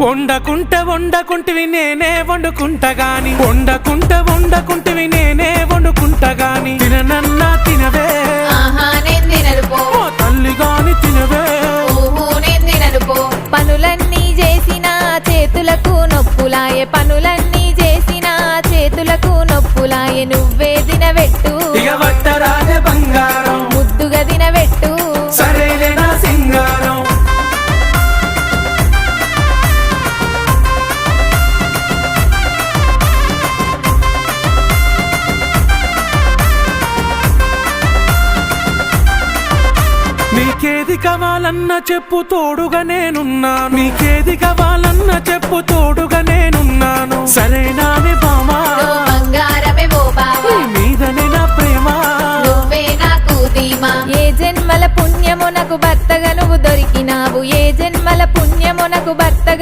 వండకుంటివి నేనే వండుకుంటా గాని వండకుంటివి నేనే వండుకుంటా గాని తిననన్నా తినవే నేను తినను పో ఓ తల్లి గాని తినవే నేను తినను పో పనులన్నీ చేసిన చేతులకు నొప్పులాయే పనులన్నీ చేసిన చేతులకు నొప్పులాయే నువ్వే తినబెట్టు ఇక వట్టరాజే బంగారం ముద్దుగా తినబెట్టు సరేలే నా సింగారం నీకేది కావాలన్నా చెప్పు తోడుగా నేనున్నాను నీకేది కావాలన్నా చెప్పు తోడుగా నేనున్నాను సరేనానే బామా బంగారమే ఓ బావా మీదనే నా ప్రేమ నువ్వే నాకు ధీమా ఏ జన్మల పుణ్యము నాకు భర్తగా నువ్వు దొరికినావు ఏ జన్మల పుణ్యము నాకు భర్తగా